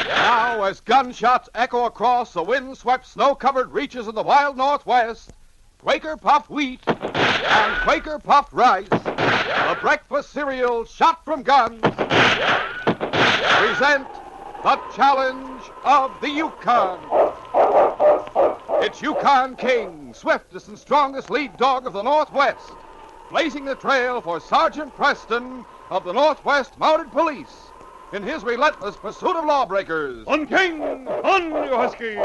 Now, as gunshots echo across the wind-swept, snow-covered reaches of the wild Northwest, Quaker puffed wheat and Quaker puffed rice, the breakfast cereal shot from guns, present the challenge of the Yukon. It's Yukon King, swiftest and strongest lead dog of the Northwest, blazing the trail for Sergeant Preston of the Northwest Mounted Police in his relentless pursuit of lawbreakers. On, King! On, you huskies!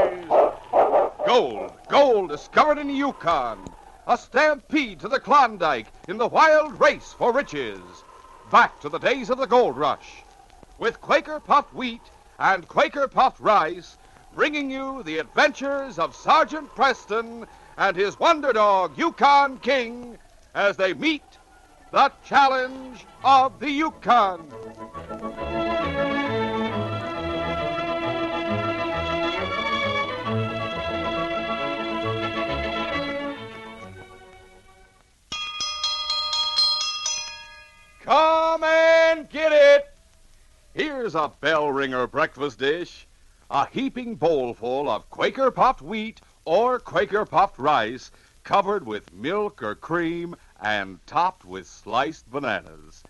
Gold discovered in the Yukon. A stampede to the Klondike in the wild race for riches. Back to the days of the gold rush. With Quaker puffed wheat and Quaker puffed rice, bringing you the adventures of Sergeant Preston and his wonder dog, Yukon King, as they meet the challenge of the Yukon. Come and get it! Here's a bell ringer breakfast dish. A heaping bowlful of Quaker puffed wheat or Quaker puffed rice, covered with milk or cream and topped with sliced bananas.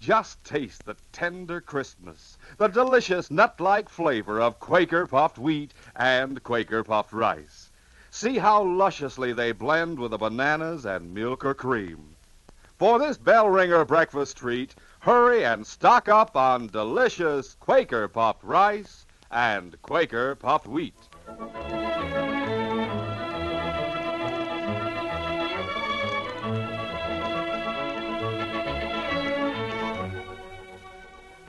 Just taste the tender crispness, the delicious nut-like flavor of Quaker puffed wheat and Quaker puffed rice. See how lusciously they blend with the bananas and milk or cream. For this bell ringer breakfast treat, hurry and stock up on delicious Quaker puffed rice and Quaker puffed wheat.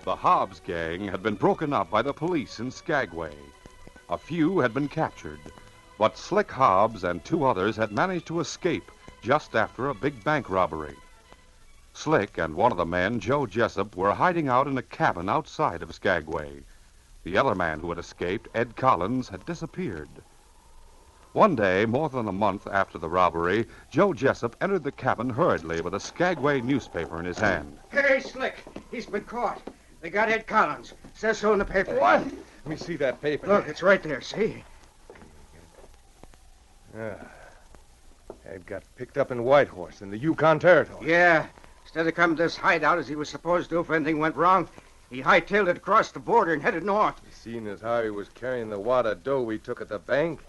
The Hobbs gang had been broken up by the police in Skagway. A few had been captured, but Slick Hobbs and two others had managed to escape just after a big bank robbery. Slick and one of the men, Joe Jessup, were hiding out in a cabin outside of Skagway. The other man who had escaped, Ed Collins, had disappeared. One day, more than a month after the robbery, Joe Jessup entered the cabin hurriedly with a Skagway newspaper in his hand. Hey, Slick, he's been caught. They got Ed Collins. Says so in the paper. What? Let me see that paper. Look, it's right there, see? Ed got picked up in Whitehorse in the Yukon Territory. Yeah. Instead of coming to this hideout as he was supposed to if anything went wrong, he hightailed it across the border and headed north. Seeing as how he was carrying the wad of dough we took at the bank,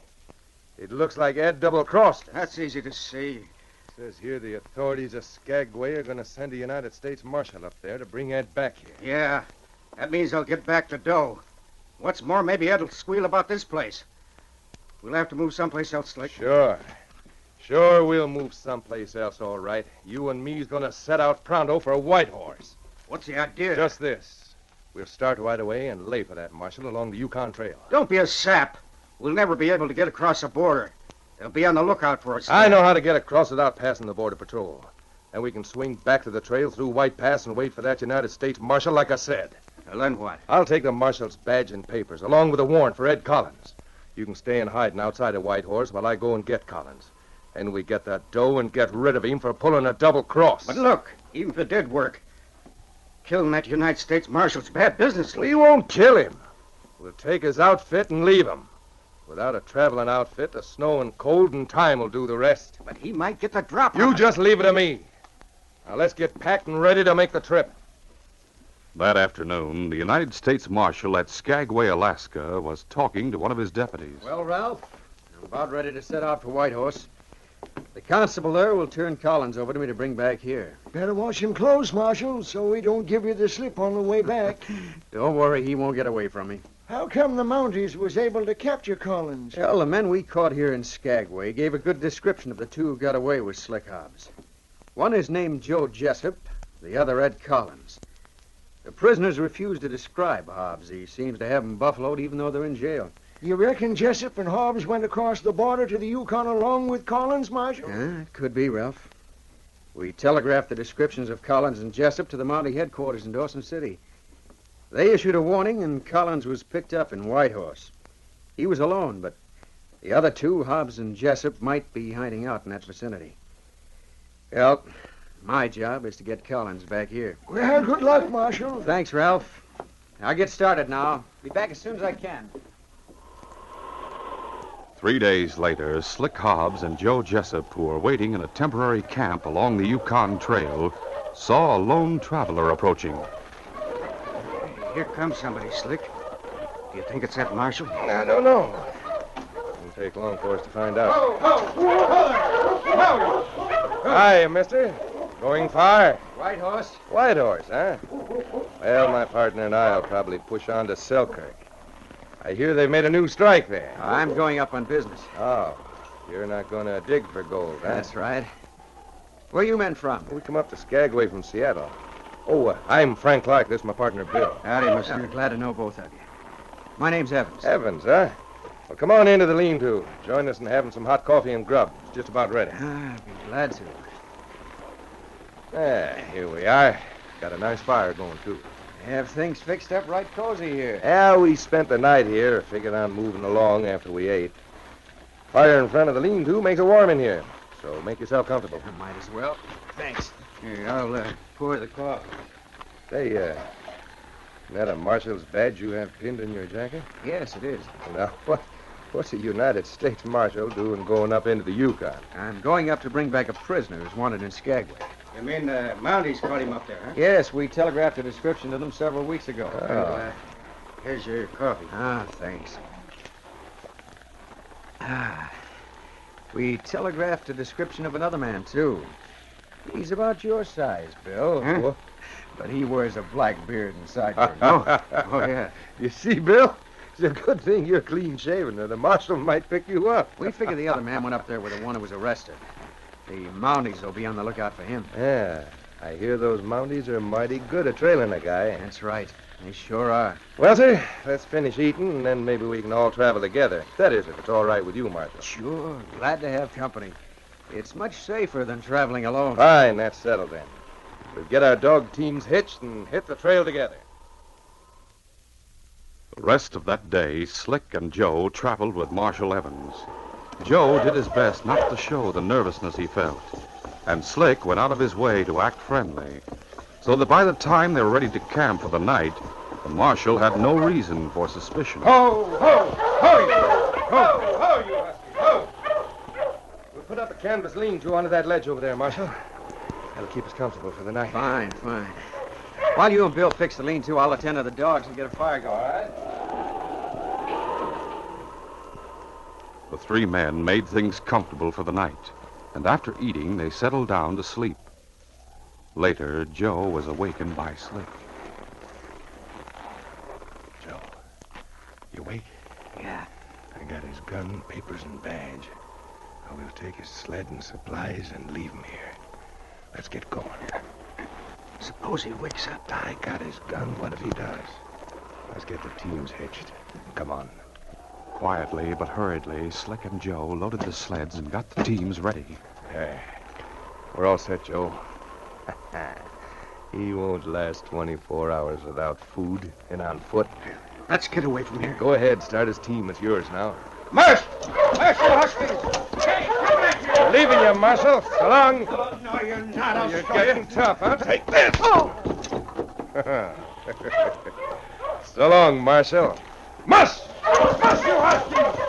it looks like Ed double-crossed us. That's easy to see. It says here the authorities of Skagway are going to send a United States Marshal up there to bring Ed back here. Yeah, that means they'll get back the dough. What's more, maybe Ed'll squeal about this place. We'll have to move someplace else, Slick. Sure, we'll move someplace else, all right. You and me's gonna set out pronto for Whitehorse. What's the idea? Just this. We'll start right away and lay for that marshal along the Yukon Trail. Don't be a sap. We'll never be able to get across the border. They'll be on the lookout for us. I know how to get across without passing the border patrol. And we can swing back to the trail through White Pass and wait for that United States Marshal like I said. Well, then what? I'll take the marshal's badge and papers, along with a warrant for Ed Collins. You can stay in hiding outside of Whitehorse while I go and get Collins. And we get that dough and get rid of him for pulling a double cross. But look, even if it did work, killing that United States Marshal's bad business. We won't kill him. We'll take his outfit and leave him. Without a traveling outfit, the snow and cold and time will do the rest. But he might get the drop. You just leave it to me. Now let's get packed and ready to make the trip. That afternoon, the United States Marshal at Skagway, Alaska, was talking to one of his deputies. Well, Ralph, I'm about ready to set out for Whitehorse. The constable there will turn Collins over to me to bring back here. Better watch him close, Marshal, so we don't give you the slip on the way back. Don't worry, he won't get away from me. How come the Mounties was able to capture Collins? Well, the men we caught here in Skagway gave a good description of the two who got away with Slick Hobbs. One is named Joe Jessup, the other Ed Collins. The prisoners refused to describe Hobbs. He seems to have them buffaloed even though they're in jail. You reckon Jessup and Hobbs went across the border to the Yukon along with Collins, Marshal? Yeah, it could be, Ralph. We telegraphed the descriptions of Collins and Jessup to the Mountie headquarters in Dawson City. They issued a warning, and Collins was picked up in Whitehorse. He was alone, but the other two, Hobbs and Jessup, might be hiding out in that vicinity. Well, my job is to get Collins back here. Well, good luck, Marshal. Thanks, Ralph. I'll get started now. Be back as soon as I can. 3 days later, Slick Hobbs and Joe Jessup, who were waiting in a temporary camp along the Yukon Trail, saw a lone traveler approaching. Here comes somebody, Slick. Do you think it's that marshal? I don't know. It'll take long for us to find out. Hi, mister. Going far? White Horse? White Horse, huh? Well, my partner and I'll probably push on to Selkirk. I hear they've made a new strike there. I'm going up on business. Oh, you're not going to dig for gold, huh? That's right. Where you men from? We come up to Skagway from Seattle. Oh, I'm Frank Clark. This is my partner, Bill. Howdy, mister. I'm glad to know both of you. My name's Evans. Evans, huh? Well, come on into the lean-to. Join us in having some hot coffee and grub. It's just about ready. I'd be glad to. Here we are. Got a nice fire going, too. Have things fixed up right cozy here. Yeah, we spent the night here, figured on moving along after we ate. Fire in front of the lean-to makes it warm in here, so make yourself comfortable. Might as well. Thanks. Here, I'll pour the coffee. Say, isn't that a marshal's badge you have pinned in your jacket? Yes, it is. Now, what's a United States Marshal doing going up into the Yukon? I'm going up to bring back a prisoner who's wanted in Skagway. You mean the Mounties caught him up there, huh? Yes, we telegraphed a description to them several weeks ago. Well, here's your coffee. Thanks. We telegraphed a description of another man, too. He's about your size, Bill. Huh? But he wears a black beard and sideburns. Oh, yeah. You see, Bill? It's a good thing you're clean-shaven, or the marshal might pick you up. We figure the other man went up there with the one who was arrested. The Mounties will be on the lookout for him. Yeah, I hear those Mounties are mighty good at trailing a guy. That's right. They sure are. Well, sir, let's finish eating, and then maybe we can all travel together. That is, if it's all right with you, Marshal. Sure. Glad to have company. It's much safer than traveling alone. Fine, that's settled then. We'll get our dog teams hitched and hit the trail together. The rest of that day, Slick and Joe traveled with Marshal Evans. Joe did his best not to show the nervousness he felt, and Slick went out of his way to act friendly, so that by the time they were ready to camp for the night, the marshal had no reason for suspicion. Ho, ho, ho, you! Ho, ho, you husky, ho! We'll put up a canvas lean-to onto that ledge over there, Marshal. That'll keep us comfortable for the night. Fine. While you and Bill fix the lean-to, I'll attend to the dogs and get a fire going. All right. The three men made things comfortable for the night, and after eating, they settled down to sleep. Later, Joe was awakened by Slick. Joe, you awake? Yeah. I got his gun, papers, and badge. I will take his sled and supplies and leave him here. Let's get going. Suppose he wakes up. I got his gun. What if he does? Let's get the teams hitched. Come on. Quietly but hurriedly, Slick and Joe loaded the sleds and got the teams ready. We're all set, Joe. He won't last 24 hours without food and on foot. Let's get away from here. Go ahead, start his team. It's yours now. Marsh! Marshal Huskies! Hey, come back here! We're leaving you, Marshal. So long. Oh, no, you're not. I'll You're show getting you. tough, huh? Take this! Oh! So long, Marshal. Muss! Muss, you Huskies!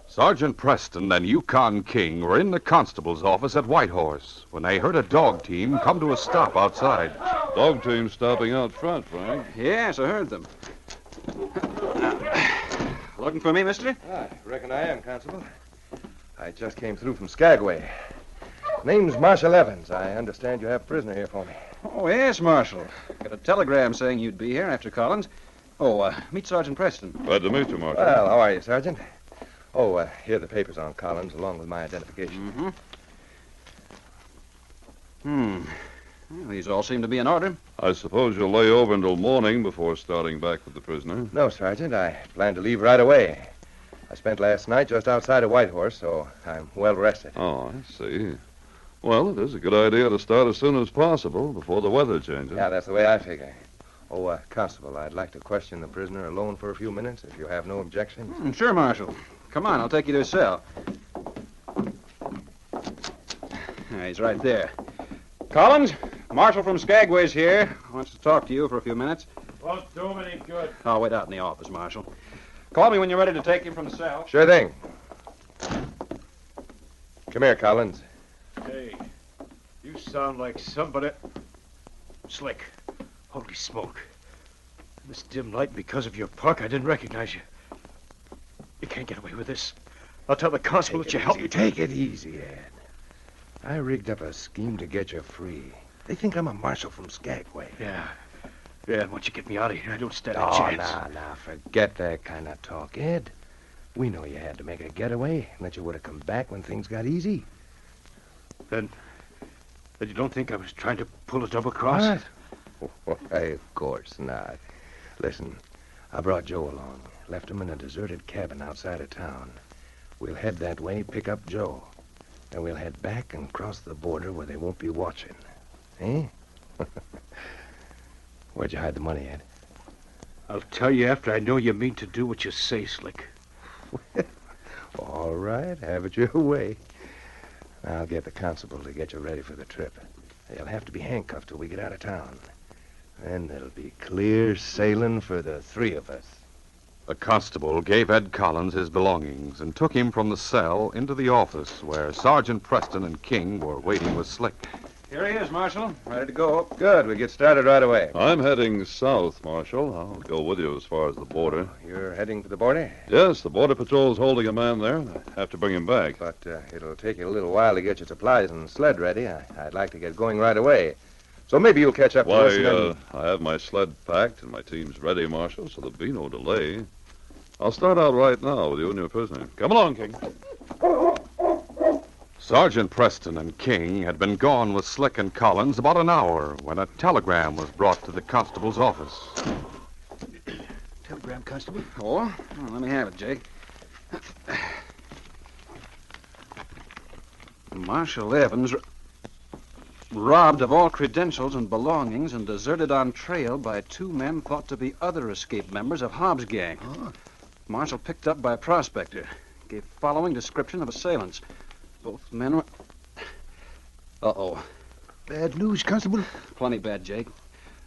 Sergeant Preston and Yukon King were in the constable's office at Whitehorse when they heard a dog team come to a stop outside. Dog team stopping out front, Frank. Yes, I heard them. Looking for me, mister? I reckon I am, Constable. I just came through from Skagway. Name's Marshal Evans. I understand you have a prisoner here for me. Oh, yes, Marshal. Got a telegram saying you'd be here after Collins. Oh, meet Sergeant Preston. Glad to meet you, Marshal. Well, how are you, Sergeant? Oh, here are the papers on Collins, along with my identification. Well, these all seem to be in order. I suppose you'll lay over until morning before starting back with the prisoner. No, Sergeant. I plan to leave right away. I spent last night just outside of Whitehorse, so I'm well rested. Oh, I see. Well, it is a good idea to start as soon as possible before the weather changes. Yeah, that's the way I figure. Oh, Constable, I'd like to question the prisoner alone for a few minutes, if you have no objections. Sure, Marshal. Come on, I'll take you to his cell. He's right there. Collins, Marshal from Skagway's here. Wants to talk to you for a few minutes. Won't do him any good. I'll wait out in the office, Marshal. Call me when you're ready to take him from the cell. Sure thing. Come here, Collins. Hey, you sound like somebody... Slick. Holy smoke. In this dim light, because of your park, I didn't recognize you. You can't get away with this. I'll tell the constable that you helped me. Take it easy, Ed. I rigged up a scheme to get you free. They think I'm a marshal from Skagway. Yeah. Yeah, and once you get me out of here, I don't stand a Oh, chance. now, forget that kind of talk, Ed. We know you had to make a getaway, and that you would have come back when things got easy. Then you don't think I was trying to pull a double cross? What? Why, of course not. Listen, I brought Joe along. Left him in a deserted cabin outside of town. We'll head that way, pick up Joe. Then we'll head back and cross the border where they won't be watching. Eh? Where'd you hide the money, Ed? I'll tell you after I know you mean to do what you say, Slick. All right, have it your way. I'll get the constable to get you ready for the trip. You'll have to be handcuffed till we get out of town. Then it'll be clear sailing for the three of us. The constable gave Ed Collins his belongings and took him from the cell into the office where Sergeant Preston and King were waiting with Slick. Here he is, Marshal. Ready to go. Good. We'll get started right away. I'm heading south, Marshal. I'll go with you as far as the border. You're heading to the border? Yes, the Border Patrol's holding a man there. I have to bring him back. But it'll take you a little while to get your supplies and sled ready. I'd like to get going right away. So maybe you'll catch up to us. Why, I have my sled packed and my team's ready, Marshal, so there'll be no delay. I'll start out right now with you and your prisoner. Come along, King. Sergeant Preston and King had been gone with Slick and Collins about an hour when a telegram was brought to the constable's office. Telegram, Constable? Oh? Well, let me have it, Jake. Marshal Evans robbed of all credentials and belongings and deserted on trail by two men thought to be other escaped members of Hobbs' gang. Oh. Marshal picked up by a prospector. Gave following description of assailants. Both men were... Uh-oh. Bad news, Constable? Plenty bad, Jake.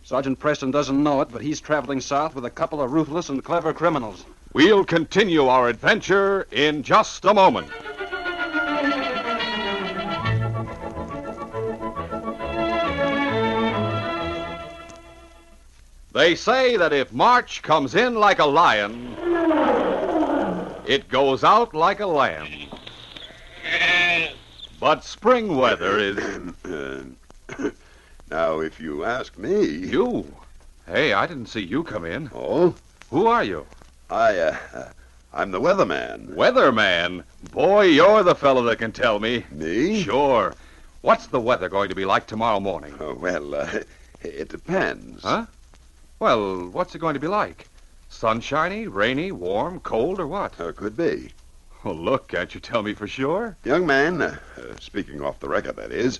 Sergeant Preston doesn't know it, but he's traveling south with a couple of ruthless and clever criminals. We'll continue our adventure in just a moment. They say that if March comes in like a lion, it goes out like a lamb. But spring weather is... Now, if you ask me... You? Hey, I didn't see you come in. Oh? Who are you? I'm the weatherman. Weatherman? Boy, you're the fellow that can tell me. Me? Sure. What's the weather going to be like tomorrow morning? It depends. Huh? Well, what's it going to be like? Sunshiny, rainy, warm, cold, or what? Could be. Well, look, can't you tell me for sure? Young man, speaking off the record, that is,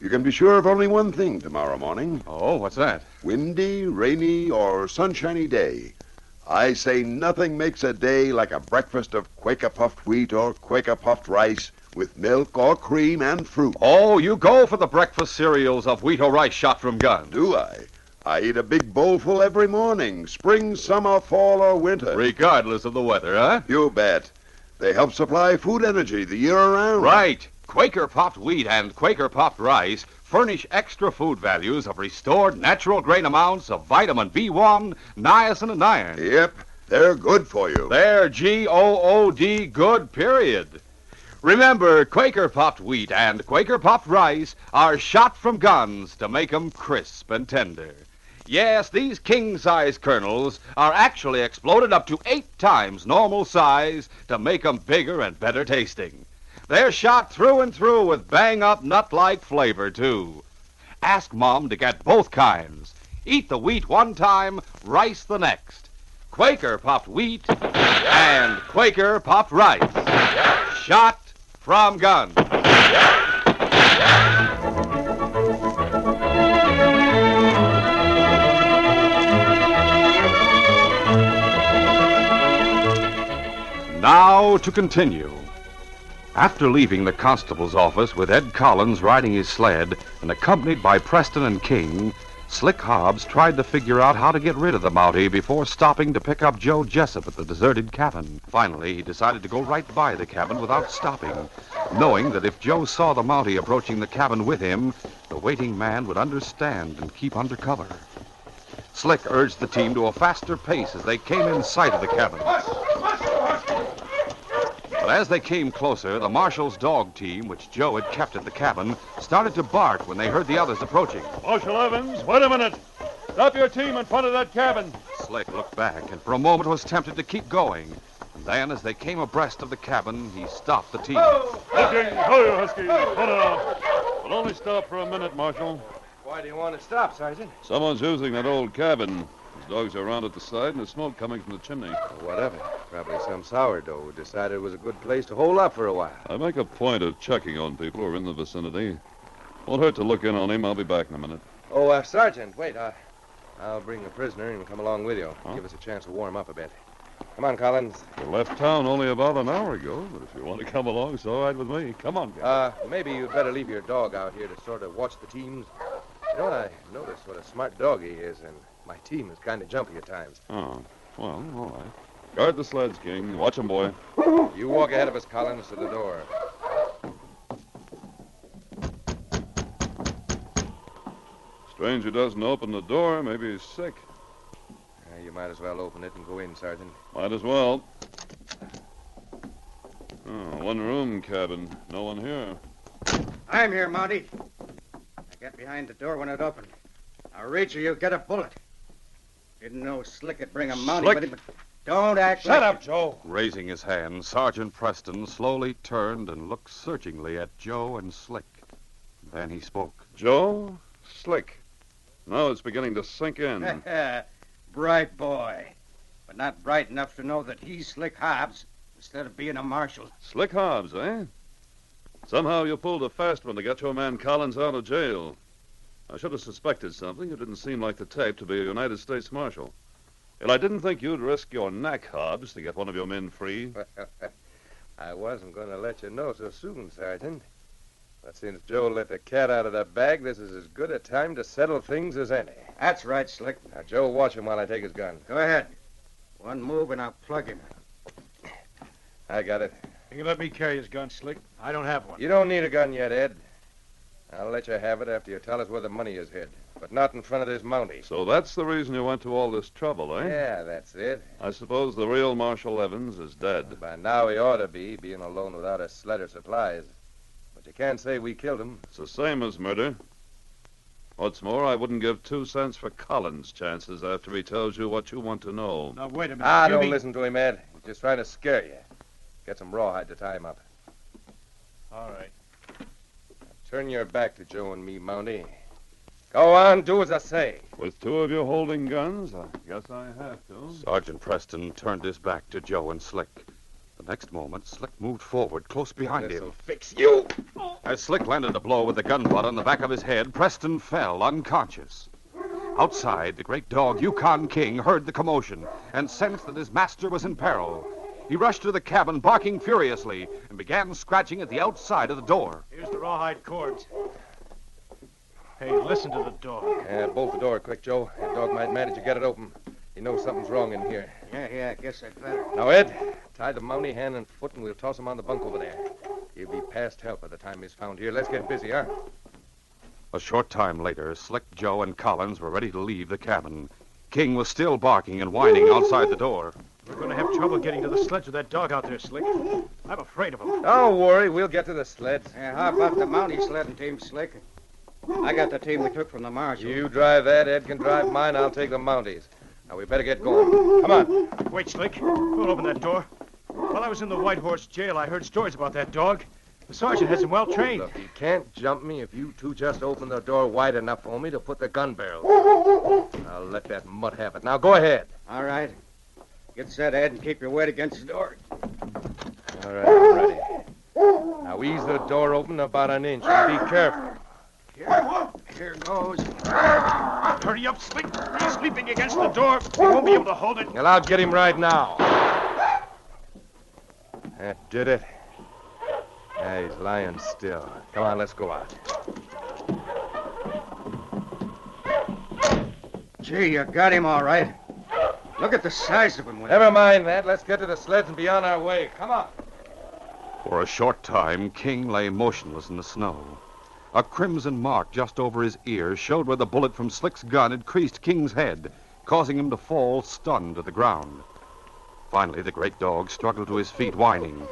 you can be sure of only one thing tomorrow morning. Oh, what's that? Windy, rainy, or sunshiny day. I say nothing makes a day like a breakfast of Quaker puffed wheat or Quaker puffed rice with milk or cream and fruit. Oh, you go for the breakfast cereals of wheat or rice shot from guns. Do I? I eat a big bowlful every morning, spring, summer, fall, or winter. Regardless of the weather, huh? You bet. They help supply food energy the year around. Right. Quaker puffed wheat and Quaker puffed rice furnish extra food values of restored natural grain amounts of vitamin B1, niacin, and iron. Yep, they're good for you. They're G-O-O-D good, period. Remember, Quaker puffed wheat and Quaker puffed rice are shot from guns to make 'em crisp and tender. Yes, these king-size kernels are actually exploded up to 8 times normal size to make 'em bigger and better tasting. They're shot through and through with bang-up nut-like flavor, too. Ask Mom to get both kinds. Eat the wheat one time, rice the next. Quaker puffed wheat and Quaker puffed rice. Shot from guns. Now to continue. After leaving the constable's office with Ed Collins riding his sled and accompanied by Preston and King, Slick Hobbs tried to figure out how to get rid of the Mountie before stopping to pick up Joe Jessup at the deserted cabin. Finally, he decided to go right by the cabin without stopping, knowing that if Joe saw the Mountie approaching the cabin with him, the waiting man would understand and keep under cover. Slick urged the team to a faster pace as they came in sight of the cabin. But as they came closer, the marshal's dog team, which Joe had kept at the cabin, started to bark when they heard the others approaching. Marshal Evans, wait a minute. Stop your team in front of that cabin. Slick looked back and for a moment was tempted to keep going. And then, as they came abreast of the cabin, he stopped the team. Okay, ho, you Husky. Put it off. We'll only stop for a minute, Marshal. Why do you want to stop, Sergeant? Someone's using that old cabin. His dogs are around at the side, and there's smoke coming from the chimney. Whatever. Probably some sourdough who decided it was a good place to hold up for a while. I make a point of checking on people who are in the vicinity. Won't hurt to look in on him. I'll be back in a minute. Oh, Sergeant, wait. I'll bring the prisoner and come along with you. Huh? Give us a chance to warm up a bit. Come on, Collins. You left town only about an hour ago, but if you want to come along, it's all right with me. Come on, guys. Maybe you'd better leave your dog out here to sort of watch the teams. You know what? I noticed what a smart dog he is, and my team is kind of jumpy at times. Oh, well, all right. Guard the sleds, King. Watch 'em, boy. You walk ahead of us, Collins, to the door. Stranger doesn't open the door. Maybe he's sick. You might as well open it and go in, Sergeant. Might as well. Oh, one-room cabin. No one here. I'm here, Mountie. I got behind the door when it opened. Now, reach or you'll get a bullet. Didn't know Slick would bring a Mountie, Slick? but don't act Shut like... up, Joe. Raising his hand, Sergeant Preston slowly turned and looked searchingly at Joe and Slick. Then he spoke. Joe? Slick. Now it's beginning to sink in. Bright boy. But not bright enough to know that he's Slick Hobbs instead of being a marshal. Slick Hobbs, eh? Somehow you pulled a fast one to get your man Collins out of jail. I should have suspected something. It didn't seem like the type to be a United States Marshal. And I didn't think you'd risk your neck, Hobbs, to get one of your men free. I wasn't going to let you know so soon, Sergeant. But since Joe let the cat out of the bag, this is as good a time to settle things as any. That's right, Slick. Now, Joe, watch him while I take his gun. Go ahead. One move and I'll plug him. I got it. You can let me carry his gun, Slick. I don't have one. You don't need a gun yet, Ed. I'll let you have it after you tell us where the money is hid. But not in front of this Mountie. So that's the reason you went to all this trouble, eh? Yeah, that's it. I suppose the real Marshal Evans is dead. By now he ought to be, being alone without a sled or supplies. But you can't say we killed him. It's the same as murder. What's more, I wouldn't give 2 cents for Collins' chances after he tells you what you want to know. Now, wait a minute. Don't listen to him, Ed. He's just trying to scare you. Get some rawhide to tie him up. All right. Turn your back to Joe and me, Mountie. Go on, do as I say. With 2 of you holding guns, I guess I have to. Sergeant Preston turned his back to Joe and Slick. The next moment, Slick moved forward, close behind This'll him. fix you. As Slick landed a blow with the gun butt on the back of his head, Preston fell unconscious. Outside, the great dog Yukon King heard the commotion and sensed that his master was in peril. He rushed to the cabin, barking furiously, and began scratching at the outside of the door. Here's the rawhide cords. Hey, listen to the dog. Bolt the door quick, Joe. That dog might manage to get it open. He knows something's wrong in here. Yeah, I guess I'd better. Now, Ed, tie the Mountie hand and foot, and we'll toss him on the bunk over there. He'll be past help by the time he's found here. Let's get busy, huh? A short time later, Slick, Joe, and Collins were ready to leave the cabin. King was still barking and whining outside the door. We're going to have trouble getting to the sledge with that dog out there, Slick. I'm afraid of him. Don't worry, we'll get to the sleds. Yeah, how about the Mountie sledding team, Slick? I got the team we took from the marshal. You drive that, Ed can drive mine, I'll take the Mounties. Now, we better get going. Come on. Wait, Slick. Don't open that door. While I was in the White Horse jail, I heard stories about that dog. The sergeant has him well trained. Look, he can't jump me if you two just open the door wide enough for me to put the gun barrel. I'll let that mutt have it. Now, go ahead. All right. Get set, Ed, and keep your weight against the door. All right, I'm ready. Now, ease the door open about an inch and be careful. Here goes. Hurry up, Slick. He's sleeping against the door. He won't be able to hold it. Well, I'll get him right now. That did it. Yeah, he's lying still. Come on, let's go out. Gee, you got him all right. Look at the size of him. Never mind that. Let's get to the sleds and be on our way. Come on. For a short time, King lay motionless in the snow. A crimson mark just over his ear showed where the bullet from Slick's gun had creased King's head, causing him to fall stunned to the ground. Finally, the great dog struggled to his feet, whining.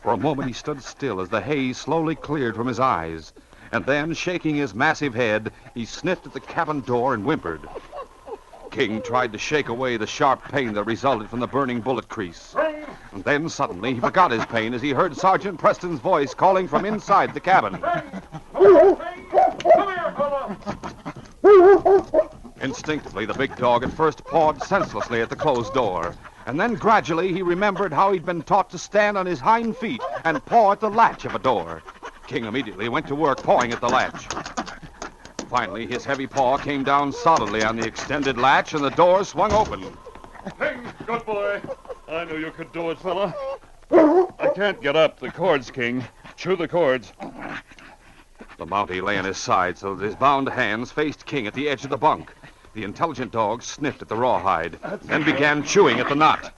For a moment, he stood still as the haze slowly cleared from his eyes. And then, shaking his massive head, he sniffed at the cabin door and whimpered. King tried to shake away the sharp pain that resulted from the burning bullet crease. And then, suddenly, he forgot his pain as he heard Sergeant Preston's voice calling from inside the cabin. Instinctively, the big dog at first pawed senselessly at the closed door. And then, gradually, he remembered how he'd been taught to stand on his hind feet and paw at the latch of a door. King immediately went to work pawing at the latch. Finally, his heavy paw came down solidly on the extended latch, and the door swung open. Hey, good boy. I knew you could do it, fella. I can't get up. The cords, King. Chew the cords. The Mountie lay on his side so that his bound hands faced King at the edge of the bunk. The intelligent dog sniffed at the rawhide, then began chewing at the knot.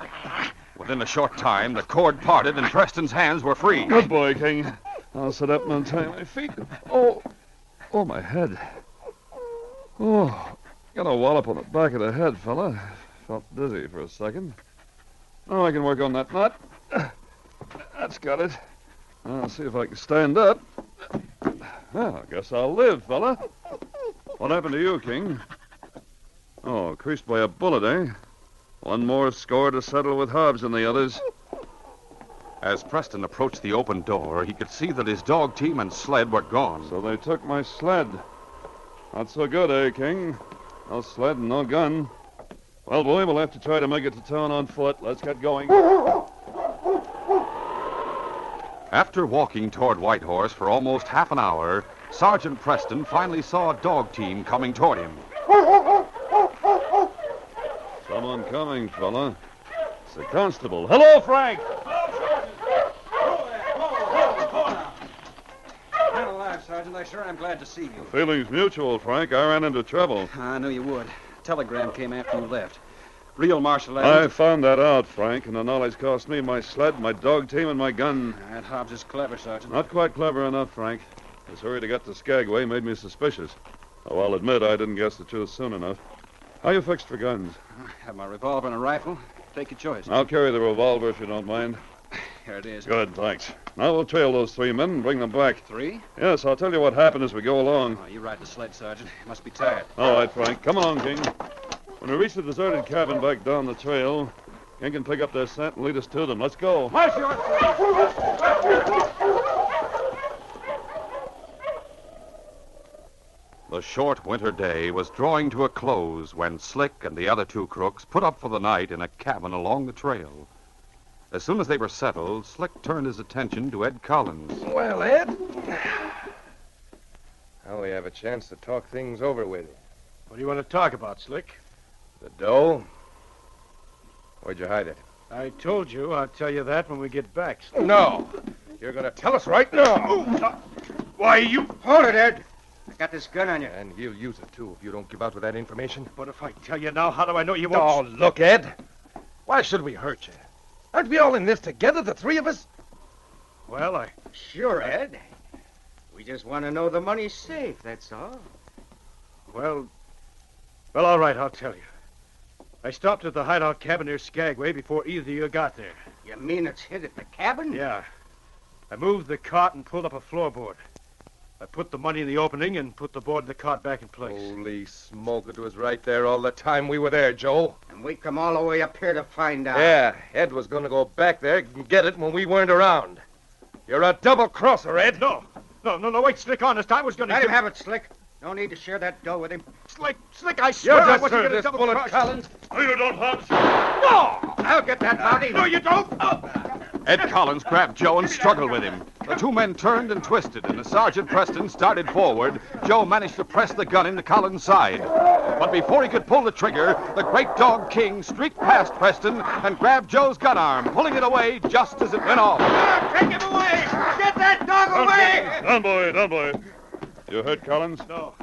Within a short time, the cord parted and Preston's hands were free. Good boy, King. I'll sit up and untie my feet. Oh, my head. Oh, got a wallop on the back of the head, fella. Felt dizzy for a second. Oh, I can work on that knot. That's got it. I'll see if I can stand up. Well, I guess I'll live, fella. What happened to you, King? Oh, creased by a bullet, eh? One more score to settle with Hobbs and the others. As Preston approached the open door, he could see that his dog team and sled were gone. So they took my sled. Not so good, eh, King? No sled and no gun. Well, boy, we'll have to try to make it to town on foot. Let's get going. After walking toward Whitehorse for almost half an hour, Sergeant Preston finally saw a dog team coming toward him. Someone coming, fella. It's the constable. Hello, Frank! Man alive, Sergeant. I sure am glad to see you. Feelings mutual, Frank. I ran into trouble. I knew you would. Telegram came after you left. Real Marshal I Adams. found that out, Frank, and the knowledge cost me my sled, my dog team, and my gun. That Hobbs is clever, Sergeant. Not quite clever enough, Frank. His hurry to get to Skagway made me suspicious. Oh, I'll admit I didn't guess the truth soon enough. How you fixed for guns? I have my revolver and a rifle. Take your choice. I'll carry the revolver if you don't mind. Here it is. Good, thanks. Now we'll trail those 3 men and bring them back. 3? Yes, I'll tell you what happened as we go along. Oh, you ride the sled, Sergeant. You must be tired. All right, Frank. Come on, King. When we reach the deserted cabin back down the trail, King can pick up their scent and lead us to them. Let's go. March your The short winter day was drawing to a close when Slick and the other 2 crooks put up for the night in a cabin along the trail. As soon as they were settled, Slick turned his attention to Ed Collins. Well, Ed, now we have a chance to talk things over with you. What do you want to talk about, Slick? The dough? Where'd you hide it? I told you I'll tell you that when we get back, Slick. No. You're going to tell us right now. Why, you... Hold it, Ed. I got this gun on you. And he'll use it, too, if you don't give out with that information. But if I tell you now, how do I know you Oh, won't... look, Ed. Why should we hurt you? Aren't we all in this together, the 3 of us? Well, Sure, Ed. We just want to know the money's safe, that's all. Well, all right, I'll tell you. I stopped at the hideout cabin near Skagway before either of you got there. You mean it's hid at the cabin? Yeah. I moved the cot and pulled up a floorboard. I put the money in the opening and put the board and the cot back in place. Holy smoke, it was right there all the time we were there, Joe. And we come all the way up here to find out. Yeah, Ed was going to go back there and get it when we weren't around. You're a double-crosser, Ed. No, wait, Slick, honest, I was going to... Let him have it, Slick. No need to share that dough with him. Slick, I swear You I just wasn't heard going to this double bullet, cross. Collins. No, you don't, Hobbs. No! I'll get that, Mountie. No, you don't! Ed Collins grabbed Joe and struggled with him. The two men turned and twisted, and as Sergeant Preston started forward, Joe managed to press the gun into Collins' side. But before he could pull the trigger, the great dog King streaked past Preston and grabbed Joe's gun arm, pulling it away just as it went off. Take him away! Get that dog away! Down, boy, down, boy. You hurt Collins? No,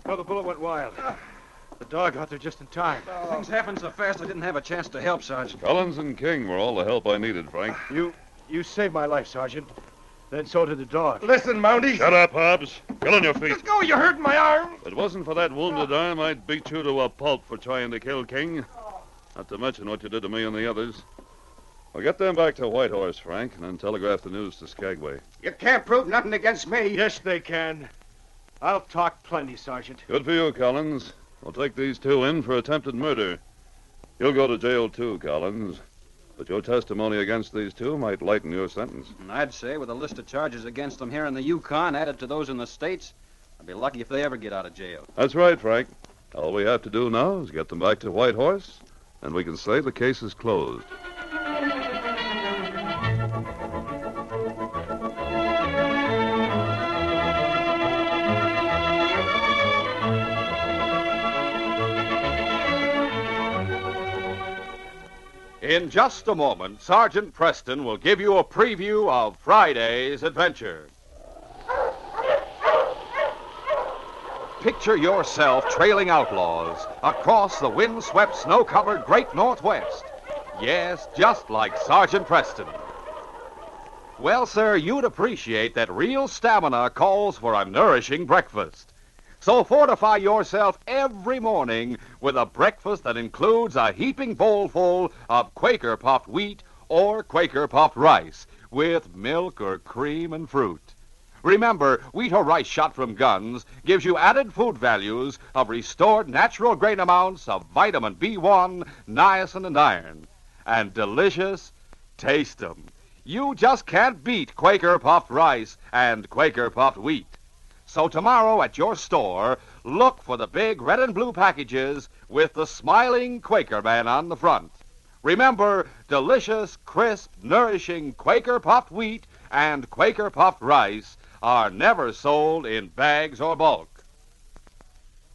the bullet went wild. The dog got there just in time. Things happened so fast I didn't have a chance to help, Sergeant. Collins and King were all the help I needed, Frank. You saved my life, Sergeant. Then so did the dog. Listen, Mounties. Shut up, Hobbs. Get on your feet. Let go, you're hurting my arm. If it wasn't for that wounded arm, I'd beat you to a pulp for trying to kill King. Not to mention what you did to me and the others. Well, get them back to Whitehorse, Frank, and then telegraph the news to Skagway. You can't prove nothing against me. Yes, they can. I'll talk plenty, Sergeant. Good for you, Collins. We'll take these two in for attempted murder. You'll go to jail, too, Collins. But your testimony against these two might lighten your sentence. And I'd say with a list of charges against them here in the Yukon added to those in the States, I'd be lucky if they ever get out of jail. That's right, Frank. All we have to do now is get them back to Whitehorse, and we can say the case is closed. In just a moment, Sergeant Preston will give you a preview of Friday's adventure. Picture yourself trailing outlaws across the wind-swept, snow-covered Great Northwest. Yes, just like Sergeant Preston. Well, sir, you'd appreciate that real stamina calls for a nourishing breakfast. So fortify yourself every morning with a breakfast that includes a heaping bowlful of Quaker puffed wheat or Quaker puffed rice with milk or cream and fruit. Remember, wheat or rice shot from guns gives you added food values of restored natural grain amounts of vitamin B1, niacin, and iron. And delicious, taste 'em. You just can't beat Quaker puffed rice and Quaker puffed wheat. So tomorrow at your store, look for the big red and blue packages with the smiling Quaker man on the front. Remember, delicious, crisp, nourishing Quaker puffed wheat and Quaker puffed rice are never sold in bags or bulk.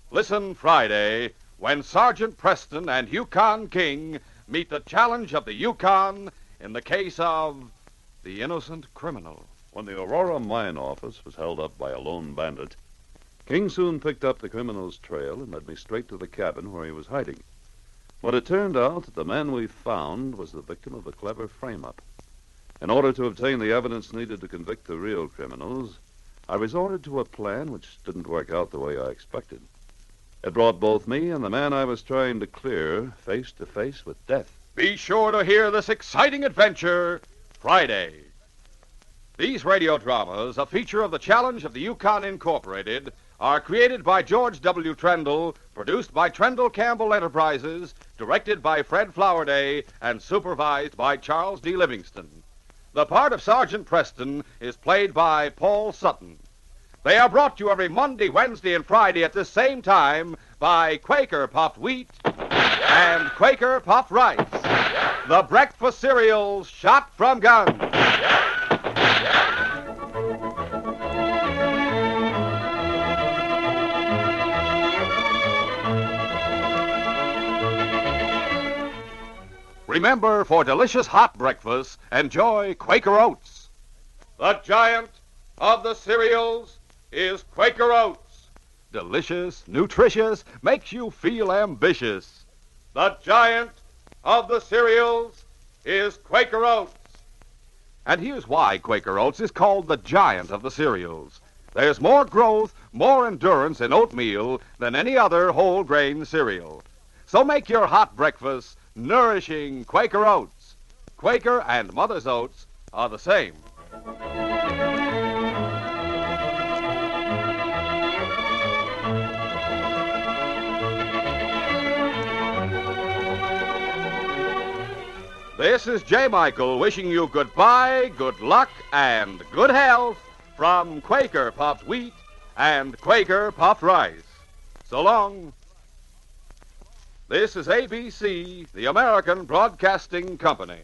Listen Friday when Sergeant Preston and Yukon King meet the challenge of the Yukon in the case of the innocent criminal. When the Aurora mine office was held up by a lone bandit, King soon picked up the criminal's trail and led me straight to the cabin where he was hiding. But it turned out that the man we found was the victim of a clever frame-up. In order to obtain the evidence needed to convict the real criminals, I resorted to a plan which didn't work out the way I expected. It brought both me and the man I was trying to clear face to face with death. Be sure to hear this exciting adventure Friday. These radio dramas, a feature of the Challenge of the Yukon Incorporated, are created by George W. Trendle, produced by Trendle Campbell Enterprises, directed by Fred Flowerday, and supervised by Charles D. Livingston. The part of Sergeant Preston is played by Paul Sutton. They are brought to you every Monday, Wednesday, and Friday at this same time by Quaker Puffed Wheat and Quaker Puffed Rice, the breakfast cereals shot from guns. Remember, for delicious hot breakfast, enjoy Quaker Oats. The giant of the cereals is Quaker Oats. Delicious, nutritious, makes you feel ambitious. The giant of the cereals is Quaker Oats. And here's why Quaker Oats is called the giant of the cereals. There's more growth, more endurance in oatmeal than any other whole grain cereal. So make your hot breakfast nourishing Quaker Oats. Quaker and Mother's Oats are the same. This is J. Michael wishing you goodbye, good luck, and good health from Quaker Puffed Wheat and Quaker Puffed Rice. So long. This is ABC, the American Broadcasting Company.